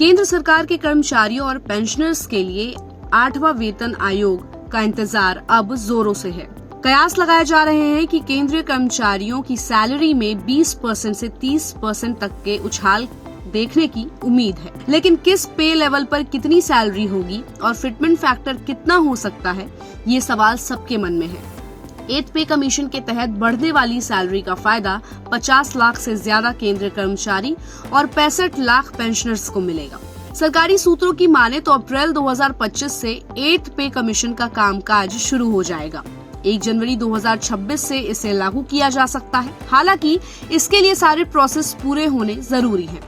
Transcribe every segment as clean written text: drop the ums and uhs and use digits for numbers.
केंद्र सरकार के कर्मचारियों और पेंशनर्स के लिए 8वां वेतन आयोग का इंतजार अब जोरों से है। कयास लगाए जा रहे हैं कि केंद्रीय कर्मचारियों की सैलरी में 20% से 30% तक के उछाल देखने की उम्मीद है, लेकिन किस पे लेवल पर कितनी सैलरी होगी और फिटमेंट फैक्टर कितना हो सकता है, ये सवाल सबके मन में है। 8th पे कमीशन के तहत बढ़ने वाली सैलरी का फायदा 50 लाख से ज्यादा केंद्रीय कर्मचारी और 65 लाख पेंशनर्स को मिलेगा। सरकारी सूत्रों की माने तो अप्रैल 2025 से 8th पे कमीशन का कामकाज शुरू हो जाएगा। 1 जनवरी 2026 से इसे लागू किया जा सकता है। हालांकि इसके लिए सारे प्रोसेस पूरे होने जरूरी हैं।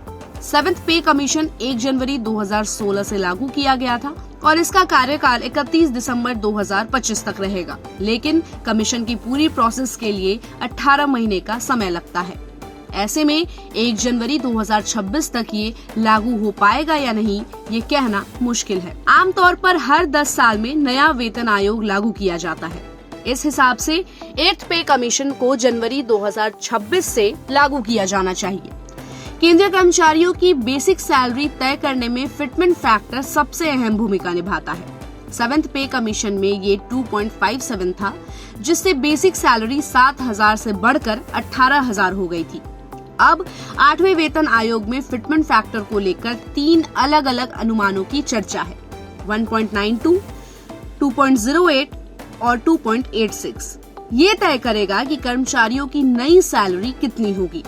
7th पे कमीशन 1 जनवरी 2016 से लागू किया गया था और इसका कार्यकाल 31 दिसंबर 2025 तक रहेगा, लेकिन कमीशन की पूरी प्रोसेस के लिए 18 महीने का समय लगता है। ऐसे में 1 जनवरी 2026 तक ये लागू हो पाएगा या नहीं, ये कहना मुश्किल है। आमतौर पर हर 10 साल में नया वेतन आयोग लागू किया जाता है। इस हिसाब से 8th पे कमीशन को जनवरी 2026 से लागू किया जाना चाहिए। केंद्रीय कर्मचारियों की बेसिक सैलरी तय करने में फिटमेंट फैक्टर सबसे अहम भूमिका निभाता है। 7th पे कमीशन में ये 2.57 था, जिससे बेसिक सैलरी 7,000 से बढ़कर 18,000 हो गई थी। अब 8वें वेतन आयोग में फिटमेंट फैक्टर को लेकर 3 अलग अलग अनुमानों की चर्चा है। 1.92, 2.08 और 2.86। ये तय करेगा कि कर्मचारियों की नई सैलरी कितनी होगी।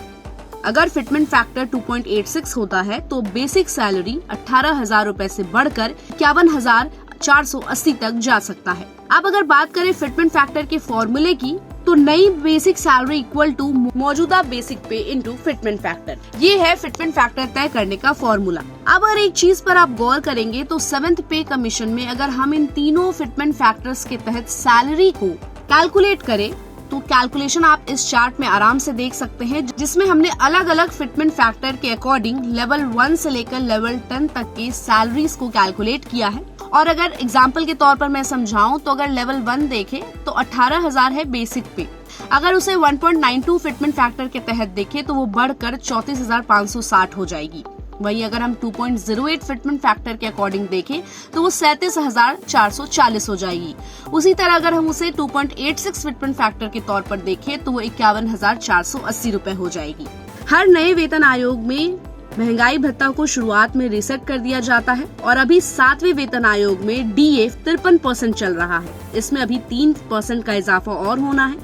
अगर फिटमेंट फैक्टर 2.86 होता है तो बेसिक सैलरी 18,000 रूपए से बढ़कर 51,480 तक जा सकता है। अब अगर बात करें फिटमेंट फैक्टर के फॉर्मूले की, तो नई बेसिक सैलरी इक्वल टू मौजूदा बेसिक पे इनटू फिटमेंट फैक्टर, ये है फिटमेंट फैक्टर तय करने का फॉर्मूला। अब अगर एक चीज पर आप गौर करेंगे तो 7th पे कमीशन में अगर हम इन तीनों फिटमेंट फैक्टर्स के तहत सैलरी को कैलकुलेट करें तो कैलकुलेशन आप इस चार्ट में आराम से देख सकते हैं, जिसमें हमने अलग अलग फिटमेंट फैक्टर के अकॉर्डिंग लेवल 1 से लेकर लेवल 10 तक की सैलरीज को कैलकुलेट किया है। और अगर एग्जांपल के तौर पर मैं समझाऊं तो अगर लेवल 1 देखें तो 18,000 है बेसिक पे। अगर उसे 1.92 फिटमेंट फैक्टर के तहत देखें तो वो बढ़कर 34,560 हो जाएगी। वहीं अगर हम 2.08 फिटमेंट फैक्टर के अकॉर्डिंग देखें तो वो 37,440 हो जाएगी। उसी तरह अगर हम उसे 2.86 फिटमेंट फैक्टर के तौर पर देखें तो वो 51,480 रूपए हो जाएगी। हर नए वेतन आयोग में महंगाई भत्ता को शुरुआत में रीसेट कर दिया जाता है और अभी 7वें वेतन आयोग में DA 53% चल रहा है। इसमें अभी 3% का इजाफा और होना है,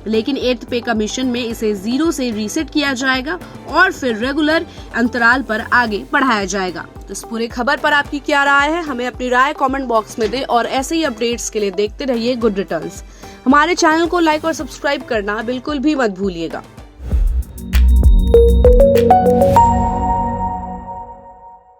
लेकिन 8th पे कमीशन में इसे 0 से रीसेट किया जाएगा और फिर रेगुलर अंतराल पर आगे बढ़ाया जाएगा। तो इस पूरे खबर पर आपकी क्या राय है, हमें अपनी राय कमेंट बॉक्स में दे और ऐसे ही अपडेट्स के लिए देखते रहिए गुड रिटर्न्स। हमारे चैनल को लाइक और सब्सक्राइब करना बिल्कुल भी मत भूलिएगा।